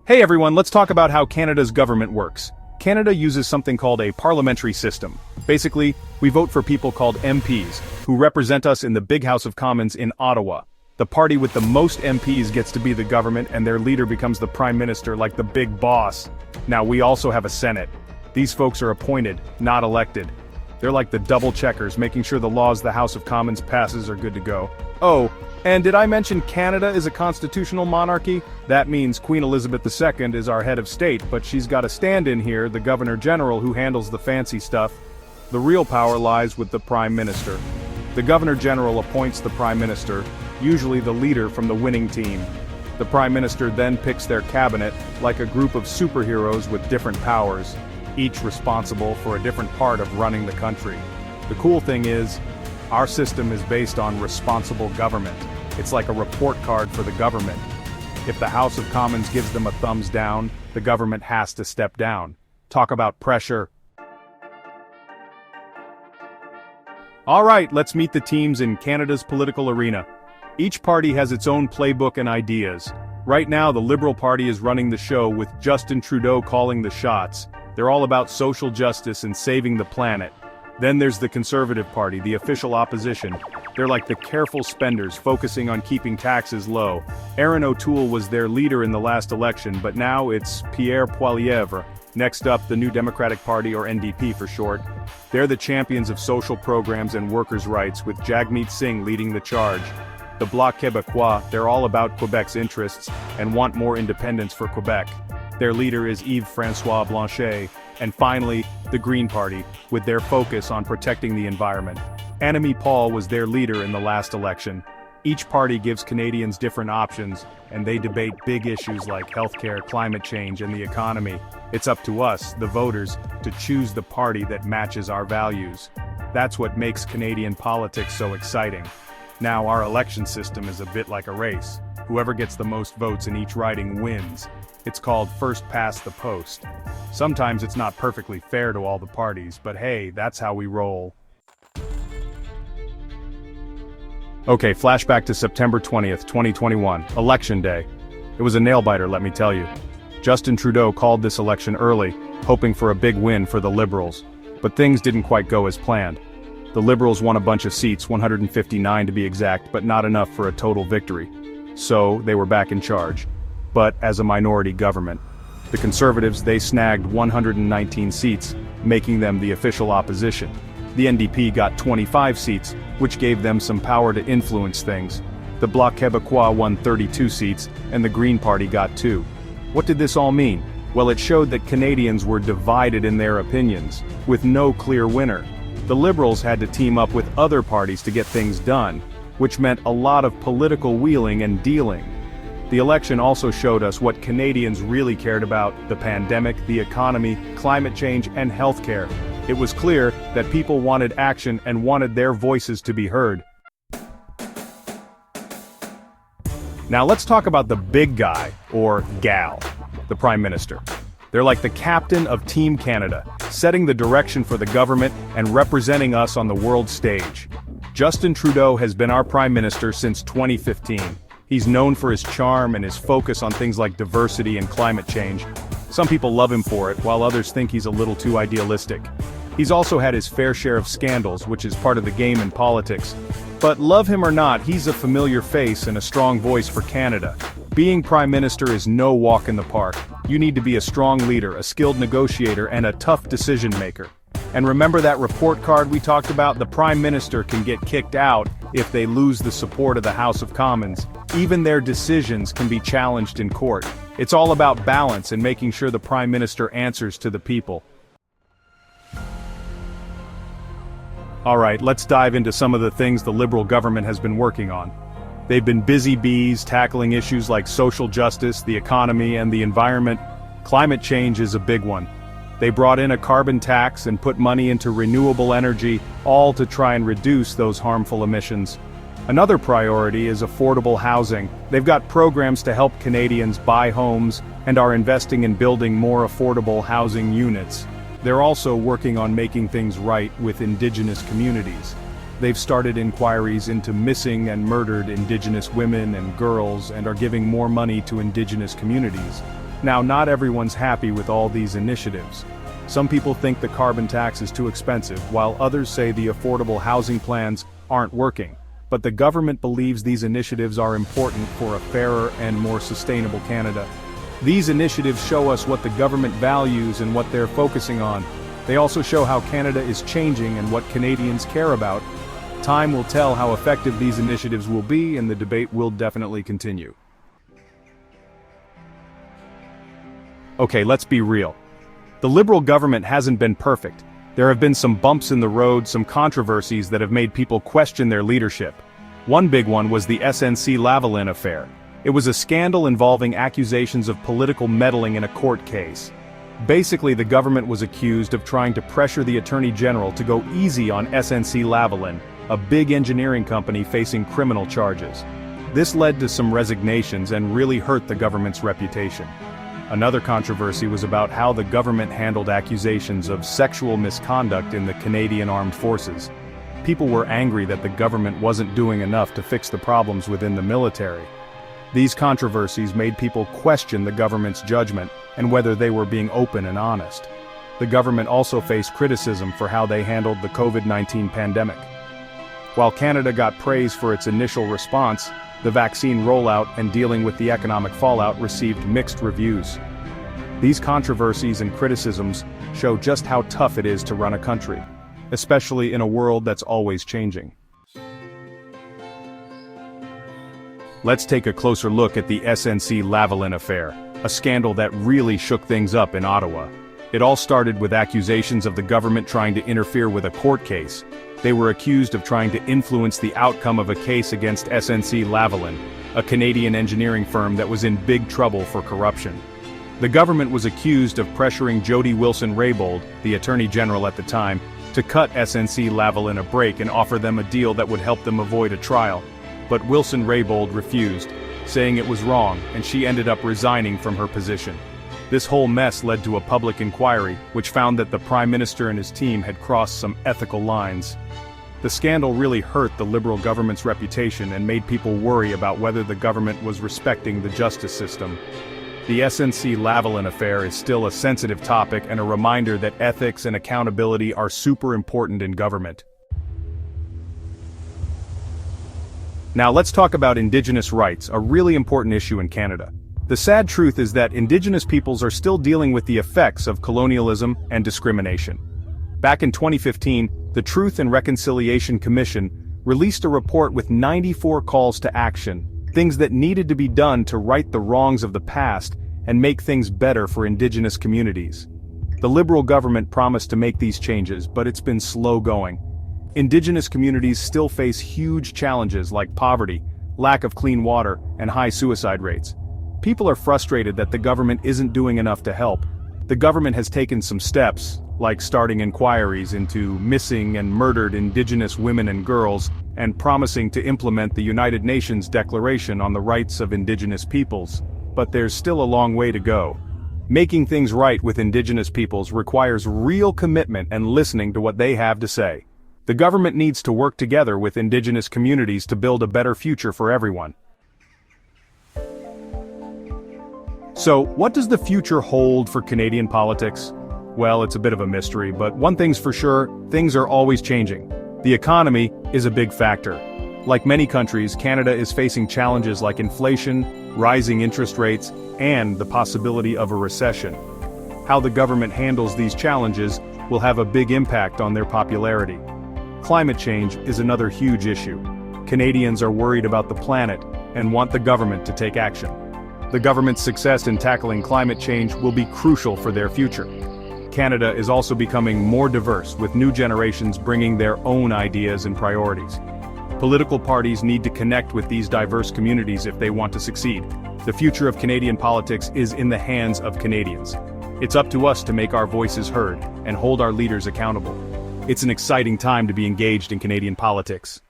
Hey everyone, let's talk about how Canada's government works. Canada uses something called a parliamentary system. Basically, we vote for people called MPs, who represent us in the big House of Commons in Ottawa. The party with the most MPs gets to be the government and their leader becomes the Prime Minister, like the big boss. Now we also have a Senate. These folks are appointed, not elected. They're like the double checkers, making sure the laws the House of Commons passes are good to go. Oh, and did I mention Canada is a constitutional monarchy? That means Queen Elizabeth II is our head of state, but she's got a stand-in here, the Governor General, who handles the fancy stuff. The real power lies with the Prime Minister. The Governor General appoints the Prime Minister, usually the leader from the winning team. The Prime Minister then picks their cabinet, like a group of superheroes with different powers, each responsible for a different part of running the country. The cool thing is, our system is based on responsible government. It's like a report card for the government. If the House of Commons gives them a thumbs down, the government has to step down. Talk about pressure. Alright, let's meet the teams in Canada's political arena. Each party has its own playbook and ideas. Right now, the Liberal Party is running the show with Justin Trudeau calling the shots. They're all about social justice and saving the planet. Then there's the Conservative Party, the official opposition. They're like the careful spenders, focusing on keeping taxes low. Erin O'Toole was their leader in the last election, but now it's Pierre Poilievre. Next up, the New Democratic Party, or NDP for short. They're the champions of social programs and workers' rights, with Jagmeet Singh leading the charge. The Bloc Québécois, they're all about Quebec's interests and want more independence for Quebec. Their leader is Yves-François Blanchet. And finally, the Green Party, with their focus on protecting the environment. Annamie Paul was their leader in the last election. Each party gives Canadians different options, and they debate big issues like healthcare, climate change, and the economy. It's up to us, the voters, to choose the party that matches our values. That's what makes Canadian politics so exciting. Now, our election system is a bit like a race. Whoever gets the most votes in each riding wins. It's called first past the post. Sometimes it's not perfectly fair to all the parties, but hey, that's how we roll. Okay, flashback to September 20th, 2021, Election Day. It was a nail-biter, let me tell you. Justin Trudeau called this election early, hoping for a big win for the Liberals. But things didn't quite go as planned. The Liberals won a bunch of seats, 159 to be exact, but not enough for a total victory. So, they were back in charge. But as a minority government. The Conservatives, they snagged 119 seats, making them the official opposition. The NDP got 25 seats, which gave them some power to influence things. The Bloc Québécois won 32 seats, and the Green Party got 2. What did this all mean? Well, it showed that Canadians were divided in their opinions, with no clear winner. The Liberals had to team up with other parties to get things done, which meant a lot of political wheeling and dealing. The election also showed us what Canadians really cared about: the pandemic, the economy, climate change, and healthcare. It was clear that people wanted action and wanted their voices to be heard. Now let's talk about the big guy, or gal, the Prime Minister. They're like the captain of Team Canada, setting the direction for the government and representing us on the world stage. Justin Trudeau has been our Prime Minister since 2015. He's known for his charm and his focus on things like diversity and climate change. Some people love him for it, while others think he's a little too idealistic. He's also had his fair share of scandals, which is part of the game in politics. But love him or not, he's a familiar face and a strong voice for Canada. Being Prime Minister is no walk in the park. You need to be a strong leader, a skilled negotiator, and a tough decision maker. And remember that report card we talked about? The Prime Minister can get kicked out if they lose the support of the House of Commons. Even their decisions can be challenged in court. It's all about balance and making sure the Prime Minister answers to the people. Alright, let's dive into some of the things the Liberal government has been working on. They've been busy bees tackling issues like social justice, the economy, and the environment. Climate change is a big one. They brought in a carbon tax and put money into renewable energy, all to try and reduce those harmful emissions. Another priority is affordable housing. They've got programs to help Canadians buy homes and are investing in building more affordable housing units. They're also working on making things right with Indigenous communities. They've started inquiries into missing and murdered Indigenous women and girls and are giving more money to Indigenous communities. Now, not everyone's happy with all these initiatives. Some people think the carbon tax is too expensive, while others say the affordable housing plans aren't working. But the government believes these initiatives are important for a fairer and more sustainable Canada. These initiatives show us what the government values and what they're focusing on. They also show how Canada is changing and what Canadians care about. Time will tell how effective these initiatives will be, and the debate will definitely continue. Okay, let's be real. The Liberal government hasn't been perfect. There have been some bumps in the road, some controversies that have made people question their leadership. One big one was the SNC-Lavalin affair. It was a scandal involving accusations of political meddling in a court case. Basically, the government was accused of trying to pressure the Attorney General to go easy on SNC-Lavalin, a big engineering company facing criminal charges. This led to some resignations and really hurt the government's reputation. Another controversy was about how the government handled accusations of sexual misconduct in the Canadian Armed Forces. People were angry that the government wasn't doing enough to fix the problems within the military. These controversies made people question the government's judgment and whether they were being open and honest. The government also faced criticism for how they handled the COVID-19 pandemic. While Canada got praise for its initial response, the vaccine rollout and dealing with the economic fallout received mixed reviews. These controversies and criticisms show just how tough it is to run a country, especially in a world that's always changing. Let's take a closer look at the SNC-Lavalin affair, a scandal that really shook things up in Ottawa. It all started with accusations of the government trying to interfere with a court case. They were accused of trying to influence the outcome of a case against SNC-Lavalin, a Canadian engineering firm that was in big trouble for corruption. The government was accused of pressuring Jody Wilson-Raybould, the Attorney General at the time, to cut SNC-Lavalin a break and offer them a deal that would help them avoid a trial. But Wilson-Raybould refused, saying it was wrong, and she ended up resigning from her position. This whole mess led to a public inquiry, which found that the Prime Minister and his team had crossed some ethical lines. The scandal really hurt the Liberal government's reputation and made people worry about whether the government was respecting the justice system. The SNC-Lavalin affair is still a sensitive topic and a reminder that ethics and accountability are super important in government. Now let's talk about Indigenous rights, a really important issue in Canada. The sad truth is that Indigenous peoples are still dealing with the effects of colonialism and discrimination. Back in 2015, the Truth and Reconciliation Commission released a report with 94 calls to action, things that needed to be done to right the wrongs of the past and make things better for Indigenous communities. The Liberal government promised to make these changes, but it's been slow going. Indigenous communities still face huge challenges like poverty, lack of clean water, and high suicide rates. People are frustrated that the government isn't doing enough to help. The government has taken some steps, like starting inquiries into missing and murdered Indigenous women and girls, and promising to implement the United Nations Declaration on the Rights of Indigenous Peoples. But there's still a long way to go. Making things right with Indigenous peoples requires real commitment and listening to what they have to say. The government needs to work together with Indigenous communities to build a better future for everyone. So, what does the future hold for Canadian politics? Well, it's a bit of a mystery, but one thing's for sure, things are always changing. The economy is a big factor. Like many countries, Canada is facing challenges like inflation, rising interest rates, and the possibility of a recession. How the government handles these challenges will have a big impact on their popularity. Climate change is another huge issue. Canadians are worried about the planet and want the government to take action. The government's success in tackling climate change will be crucial for their future. Canada is also becoming more diverse, with new generations bringing their own ideas and priorities. Political parties need to connect with these diverse communities if they want to succeed. The future of Canadian politics is in the hands of Canadians. It's up to us to make our voices heard and hold our leaders accountable. It's an exciting time to be engaged in Canadian politics.